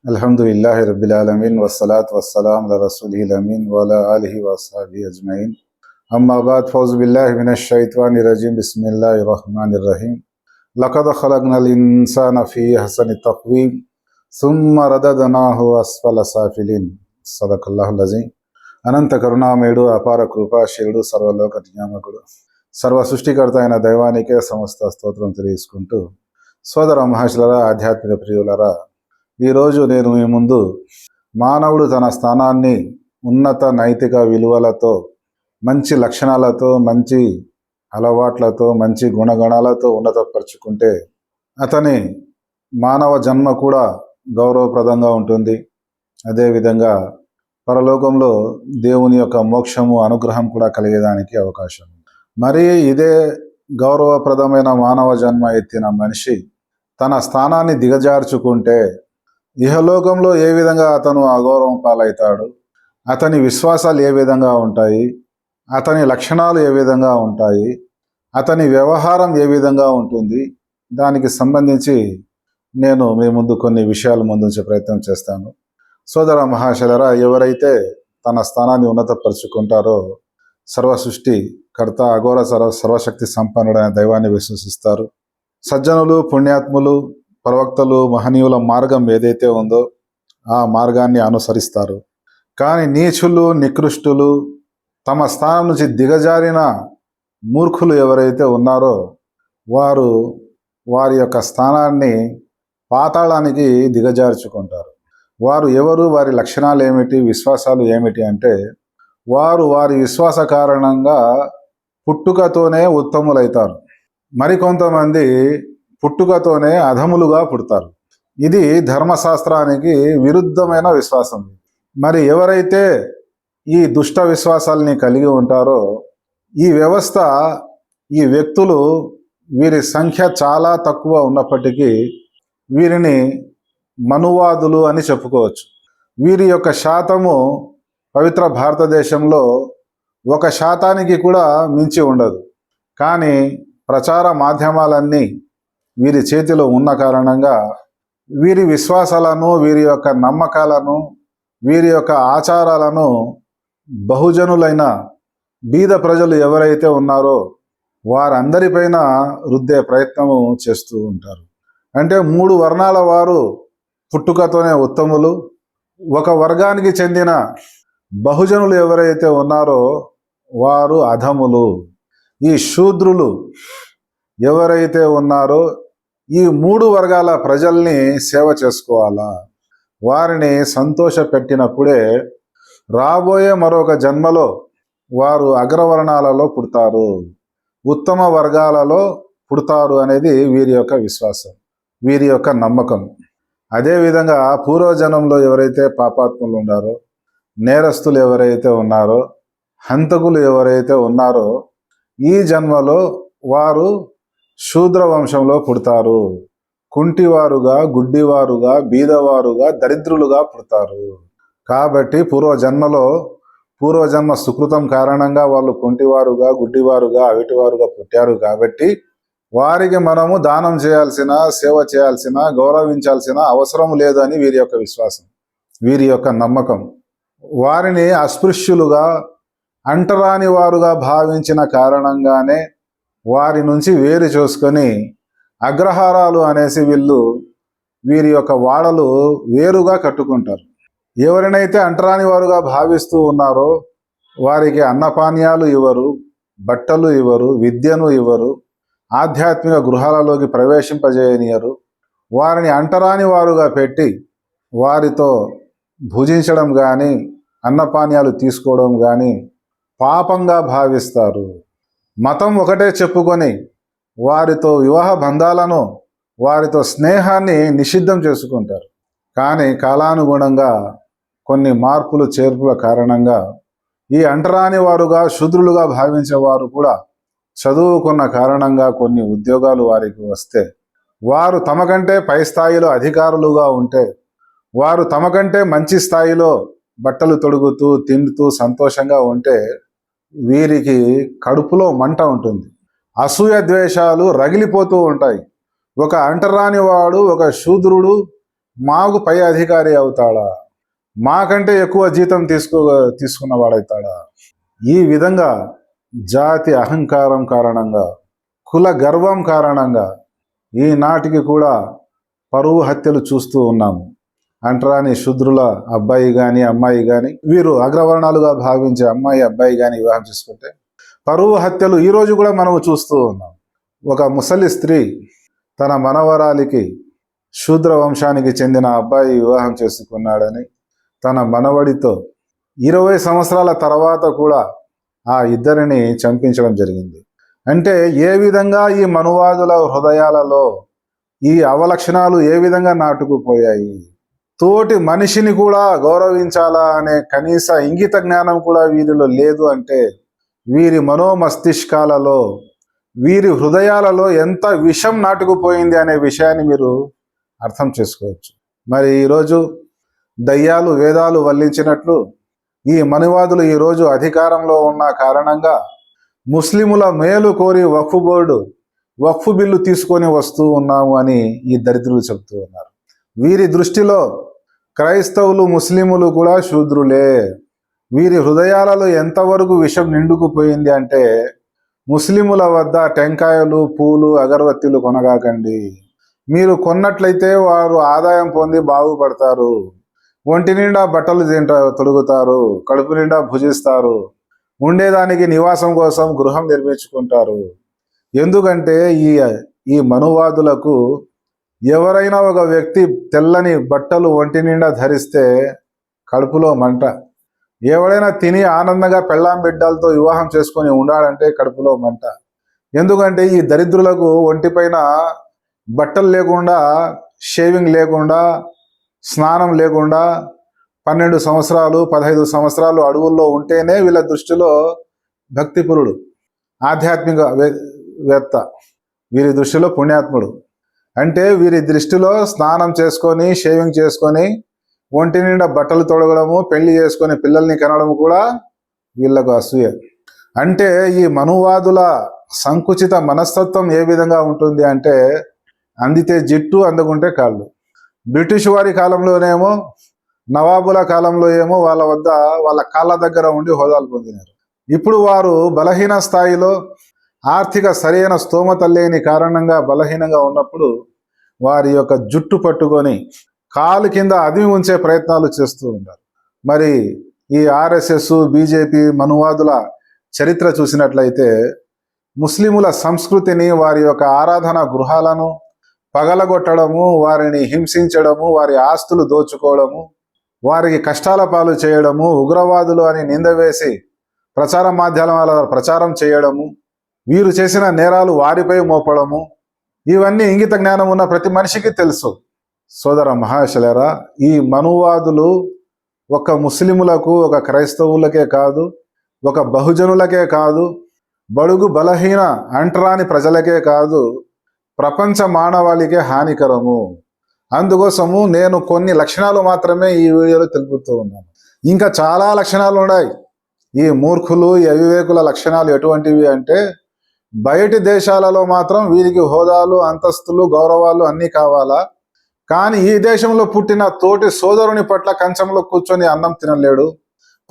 अल्हम्दुलिल्लाहि रब्बिल आलमीन वस्सलातु वस्सलामु अला रसूलिल अमीन व अला आलिहि व अस्हाबिहि अजमईन अम्मा बाद फौज़ु बिल्लाहि मिनश शैतानिर रजीम बिस्मिल्लाहिर रहमानिर रहीम लक़द खलक़नल इंसाना फ़ी अहसनि तक़वीम सुम्मा रददनाहु अस्फल साफिलिन सदक़ल्लाहुल अज़ीम। అనంత కరుణామయుడు అపార కృపాశీలుడు సర్వలోక నియామకుడు సర్వ సృష్టికర్త అయిన దైవానికే సమస్త స్తోత్రం తెలియజేసుకుంటూ, సోదర మహర్షులరా, ఆధ్యాత్మిక ప్రియులరా, ఈరోజు నేను మీ ముందు మానవుడు తన స్థానాన్ని ఉన్నత నైతిక విలువలతో, మంచి లక్షణాలతో, మంచి అలవాట్లతో, మంచి గుణగణాలతో ఉన్నతపరుచుకుంటే అతని మానవ జన్మ కూడా గౌరవప్రదంగా ఉంటుంది. అదేవిధంగా పరలోకంలో దేవుని యొక్క మోక్షము, అనుగ్రహం కూడా కలిగేదానికి అవకాశం. మరి ఇదే గౌరవప్రదమైన మానవ జన్మ ఎత్తిన మనిషి తన స్థానాన్ని దిగజార్చుకుంటే ఇహలోకంలో ఏ విధంగా అతను అగౌరవం పాలవుతాడు, అతని విశ్వాసాలు ఏ విధంగా ఉంటాయి, అతని లక్షణాలు ఏ విధంగా ఉంటాయి, అతని వ్యవహారం ఏ విధంగా ఉంటుంది, దానికి సంబంధించి నేను మీ ముందు కొన్ని విషయాలు ముందుంచే ప్రయత్నం చేస్తాను. సోదర మహాశయులారా, ఎవరైతే తన స్థానాన్ని ఉన్నతపరుచుకుంటారో సర్వ సృష్టి కర్త అఘోర సర్వశక్తి సంపన్నుడైన దైవాన్ని విశ్వసిస్తారు. సజ్జనులు, పుణ్యాత్ములు, ప్రవక్తలు, మహనీయుల మార్గం ఏదైతే ఉందో ఆ మార్గాన్ని అనుసరిస్తారు. కానీ నీచులు, నికృష్టులు, తమ స్థానం నుంచి దిగజారిన మూర్ఖులు ఎవరైతే ఉన్నారో వారు వారి యొక్క స్థానాన్ని పాతాళానికి దిగజార్చుకుంటారు. వారు ఎవరు, వారి లక్షణాలు ఏమిటి, విశ్వాసాలు ఏమిటి అంటే, వారు వారి విశ్వాస కారణంగా పుట్టుకతోనే ఉత్తములైతారు. మరికొంతమంది పుట్టుకతోనే అధములుగా పుడతారు. ఇది ధర్మశాస్త్రానికి విరుద్ధమైన విశ్వాసం. మరి ఎవరైతే ఈ దుష్ట విశ్వాసాలని కలిగి ఉంటారో ఈ వ్యవస్థ, ఈ వ్యక్తులు, వీరి సంఖ్య చాలా తక్కువ ఉన్నప్పటికీ వీరిని మనువాదులు అని చెప్పుకోవచ్చు. వీరి యొక్క శాతము పవిత్ర భారతదేశంలో 1% కూడా మించి ఉండదు. కానీ ప్రచార మాధ్యమాలన్నీ వీరి చేతిలో ఉన్న కారణంగా వీరి విశ్వాసాలను, వీరి యొక్క నమ్మకాలను, వీరి యొక్క ఆచారాలను బహుజనులైన బీద ప్రజలు ఎవరైతే ఉన్నారో వారందరిపైన రుద్దే ప్రయత్నము చేస్తూ ఉంటారు. అంటే 3 వర్ణాల వారు పుట్టుకతోనే ఉత్తములు, ఒక వర్గానికి చెందిన బహుజనులు ఎవరైతే ఉన్నారో వారు అధములు. ఈ శూద్రులు ఎవరైతే ఉన్నారో ఈ 3 వర్గాల ప్రజల్ని సేవ చేసుకోవాలా, వారిని సంతోష పెట్టినప్పుడే రాబోయే మరొక జన్మలో వారు అగ్రవర్ణాలలో పుడతారు, ఉత్తమ వర్గాలలో పుడతారు అనేది వీరి యొక్క విశ్వాసం, వీరి యొక్క నమ్మకం. అదేవిధంగా పూర్వజన్మలో ఎవరైతే పాపాత్ములు ఉన్నారో, నేరస్తులు ఎవరైతే ఉన్నారో, హంతకులు ఎవరైతే ఉన్నారో ఈ జన్మలో వారు శూద్ర వంశంలో పుడతారు. కుంటివారుగా, గుడ్డివారుగా, బీదవారుగా, దరిద్రులుగా పుడతారు. కాబట్టి పూర్వజన్మ సుకృతం కారణంగా వాళ్ళు కుంటివారుగా, గుడ్డివారుగా, అవిటివారుగా పుట్టారు. కాబట్టి వారికి మనము దానం చేయాల్సిన, సేవ చేయాల్సిన, గౌరవించాల్సిన అవసరం లేదు అని వీరి యొక్క విశ్వాసం, వీరి యొక్క నమ్మకం. వారిని అస్పృశ్యులుగా, అంటరాని వారుగా భావించిన కారణంగానే వారి నుంచి వేరు చేసుకొని అగ్రహారాలు అనేసి వీరి యొక్క వాడలు వేరుగా కట్టుకుంటారు. ఎవరినైతే అంటరాని వారుగా భావిస్తూ ఉన్నారో వారికి అన్నపానీయాలు ఇవ్వరు, బట్టలు ఇవ్వరు, విద్యను ఇవ్వరు, ఆధ్యాత్మిక గృహాలలోకి ప్రవేశింపజేయనియరు. వారిని అంటరాని వారుగా పెట్టి వారితో భుజించడం కానీ, అన్నపానీయాలు తీసుకోవడం కానీ పాపంగా భావిస్తారు. మతం ఒకటే చెప్పుకొని వారితో వివాహ బంధాలను, వారితో స్నేహాన్ని నిషిద్ధం చేసుకుంటారు. కానీ కాలానుగుణంగా కొన్ని మార్పులు చేర్పుల కారణంగా ఈ అంటరాని వారుగా, శూద్రులుగా భావించేవారు కూడా చదువుకున్న కారణంగా కొన్ని ఉద్యోగాలు వారికి వస్తే, వారు తమకంటే పై స్థాయిలో అధికారులుగా ఉంటే, వారు తమకంటే మంచి స్థాయిలో బట్టలు తొడుగుతూ, తిండుతూ సంతోషంగా ఉంటే వీరికి కడుపులో మంట ఉంటుంది, అసూయ ద్వేషాలు రగిలిపోతూ ఉంటాయి. ఒక అంటరాని వాడు, ఒక శూద్రుడు మాకు పై అధికారి అవుతాడా, మాకంటే ఎక్కువ జీతం తీసుకున్నవాడవుతాడా? ఈ విధంగా జాతి అహంకారం కారణంగా, కుల గర్వం కారణంగా ఈనాటికి కూడా పరువు హత్యలు చూస్తూ ఉన్నాము. అంటరాని శూద్రుల అబ్బాయి కానీ అమ్మాయి కానీ, వీరు అగ్రవర్ణాలుగా భావించే అమ్మాయి అబ్బాయి కానీ వివాహం చేసుకుంటే పరువు హత్యలు ఈరోజు కూడా మనము చూస్తూ ఉన్నాం. ఒక ముసలి స్త్రీ తన మనవరాలికి శూద్ర వంశానికి చెందిన అబ్బాయి వివాహం చేసుకున్నాడని తన మనవడితో 20 సంవత్సరాల తర్వాత కూడా ఆ ఇద్దరిని చంపించడం జరిగింది. అంటే ఏ విధంగా ఈ మనువాదుల హృదయాలలో ఈ అవలక్షణాలు ఏ విధంగా నాటుకుపోయాయి. తోటి మనిషిని కూడా గౌరవించాలా అనే కనీస ఇంగిత జ్ఞానం కూడా వీరిలో లేదు. అంటే వీరి మనోమస్తిష్కాలలో, వీరి హృదయాలలో ఎంత విషం నాటుకుపోయింది అనే విషయాన్ని మీరు అర్థం చేసుకోవచ్చు. మరి ఈరోజు దయ్యాలు వేదాలు వల్లించినట్లు ఈ మనువాదులు ఈరోజు అధికారంలో ఉన్న కారణంగా ముస్లిముల మేలు కోరి వక్ఫ్ బోర్డు వక్ఫ్ బిల్లు తీసుకొని వస్తూ ఉన్నాము అని ఈ దరిద్రులు చెబుతూ ఉన్నారు. వీరి దృష్టిలో క్రైస్తవులు ముస్లిములు కూడా శూద్రులే. వీరి హృదయాలలో ఎంతవరకు విషం నిండుకుపోయింది అంటే, ముస్లిముల వద్ద టెంకాయలు, పూలు, అగరబత్తీలు కొనగాకండి. మీరు కొన్నట్లయితే వారు ఆదాయం పొంది బాగుపడతారు. ఒంటి నిండా బట్టలు తొడుగుతారు, కడుపు నిండా భుజిస్తారు, ఉండేదానికి నివాసం కోసం గృహం నిర్మించుకుంటారు. ఎందుకంటే ఈ మనువాదులకు ఎవరైనా ఒక వ్యక్తి తెల్లని బట్టలు ఒంటి నిండా ధరిస్తే కడుపులో మంట. ఎవడైనా తిని ఆనందంగా పెళ్ళాం బిడ్డలతో వివాహం చేసుకొని ఉండాలంటే కడుపులో మంట. ఎందుకంటే ఈ దరిద్రులకు ఒంటిపైన బట్టలు లేకుండా, షేవింగ్ లేకుండా, స్నానం లేకుండా 12 సంవత్సరాలు 15 సంవత్సరాలు అడవుల్లో ఉంటేనే వీళ్ళ దృష్టిలో భక్తిపురుడు, ఆధ్యాత్మిక వేత్త, వీరి దృష్టిలో పుణ్యాత్ముడు. అంటే వీరి దృష్టిలో స్నానం చేసుకొని, షేవింగ్ చేసుకొని, ఒంటి నిండా బట్టలు తొడగడము, పెళ్లి చేసుకొని పిల్లల్ని కనడము కూడా వీళ్ళకు అసూయ. అంటే ఈ మనువాదుల సంకుచిత మనస్తత్వం ఏ విధంగా ఉంటుంది అంటే, అందితే జిట్టు, అందుకుంటే కాళ్ళు. బ్రిటిష్ వారి కాలంలోనేమో, నవాబుల కాలంలో ఏమో వాళ్ళ కాళ్ళ దగ్గర ఉండి హోదాలు పొందినారు. ఇప్పుడు వారు బలహీన స్థాయిలో, ఆర్థిక సరైన స్తోమత లేని కారణంగా బలహీనంగా ఉన్నప్పుడు వారి యొక్క జుట్టు పట్టుకొని కాలు కింద అదిమి ఉంచే ప్రయత్నాలు చేస్తూ ఉంటారు. మరి ఈ ఆర్ఎస్ఎస్, బీజేపీ మనువాదుల చరిత్ర చూసినట్లయితే ముస్లిముల సంస్కృతిని, వారి యొక్క ఆరాధన గృహాలను పగలగొట్టడము, వారిని హింసించడము, వారి ఆస్తులు దోచుకోవడము, వారికి కష్టాల పాలు చేయడము, ఉగ్రవాదులు అని నింద వేసి ప్రచార మాధ్యమాల ప్రచారం చేయడము, వీరు చేసిన నేరాలు వారిపై మోపడము, ఇవన్నీ ఇంగిత జ్ఞానం ఉన్న ప్రతి మనిషికి తెలుసు. సోదర మహాశలరా, ఈ మనువాదులు ఒక ముస్లిములకు, ఒక క్రైస్తవులకే కాదు, ఒక బహుజనులకే కాదు, బడుగు బలహీన అంటరాని ప్రజలకే కాదు, ప్రపంచ మానవాళికే హానికరము. అందుకోసము నేను కొన్ని లక్షణాలు మాత్రమే ఈ వీడియోలో తెలుపుతూ ఉన్నాను. ఇంకా చాలా లక్షణాలు ఉన్నాయి. ఈ మూర్ఖులు, ఈ అవివేకుల లక్షణాలు ఎటువంటివి అంటే, బయటి దేశాలలో మాత్రం వీరికి హోదాలు, అంతస్తులు, గౌరవాలు అన్నీ కావాలా, కానీ ఈ దేశంలో పుట్టిన తోటి సోదరుని పట్ల కంచంలో కూర్చొని అన్నం తినలేడు,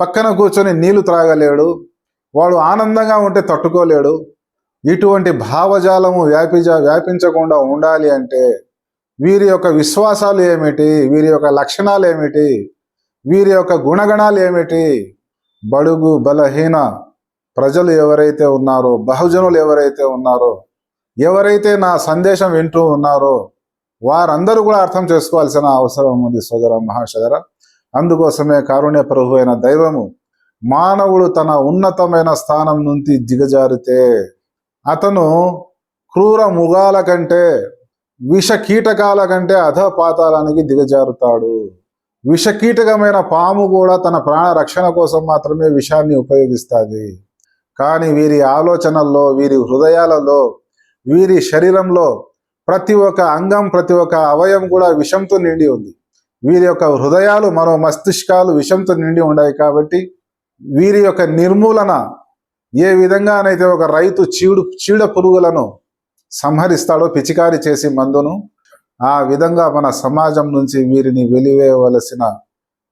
పక్కన కూర్చొని నీళ్లు త్రాగలేడు, వాడు ఆనందంగా ఉంటే తట్టుకోలేడు. ఇటువంటి భావజాలము వ్యాపించకుండా ఉండాలి అంటే వీరి యొక్క విశ్వాసాలు ఏమిటి, వీరి యొక్క లక్షణాలు ఏమిటి, వీరి యొక్క గుణగణాలు ఏమిటి? బడుగు బలహీన ప్రజలు ఎవరైతే ఉన్నారో, బహుజనులు ఎవరైతే ఉన్నారో, ఎవరైతే నా సందేశం వింటూ ఉన్నారో వారందరూ కూడా అర్థం చేసుకోవాల్సిన అవసరం ఉంది సోదర మహాశదర. అందుకోసమే కారుణ్య ప్రభు అయిన దైవము మానవుడు తన ఉన్నతమైన స్థానం నుంచి దిగజారితే అతను క్రూర మృగాల కంటే, విష కీటకాల కంటే అధపాతాళానికి దిగజారుతాడు. విషకీటకమైన పాము కూడా తన ప్రాణ రక్షణ కోసం మాత్రమే విషాన్ని ఉపయోగిస్తుంది. కానీ వీరి ఆలోచనల్లో, వీరి హృదయాలలో, వీరి శరీరంలో ప్రతి ఒక్క అంగం, ప్రతి ఒక్క అవయం కూడా విషంతో నిండి ఉంది. వీరి యొక్క హృదయాలు, మరో మస్తిష్కాలు విషంతో నిండి ఉన్నాయి. కాబట్టి వీరి యొక్క నిర్మూలన ఏ విధంగానైతే ఒక రైతు చీడ పురుగులను సంహరిస్తాడో పిచికారి చేసి మందును, ఆ విధంగా మన సమాజం నుంచి వీరిని వెలివేయవలసిన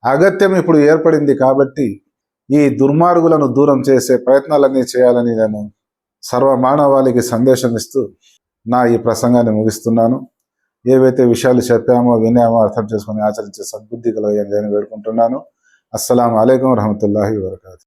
అగత్యం ఇప్పుడు ఏర్పడింది. కాబట్టి ఈ దుర్మార్గులను దూరం చేసే ప్రయత్నాలన్నీ చేయాలని నేను సర్వమానవాళికి సందేశం ఇస్తూ నా ఈ ప్రసంగాన్ని ముగిస్తున్నాను. ఏవైతే విషయాలు చెప్పామో వినామో అర్థం చేసుకుని ఆచరించే సద్బుద్ధి కలగని వేడుకుంటున్నాను. అస్సలాము అలైకుం వరహమతుల్లాహి వబరకాతుహు.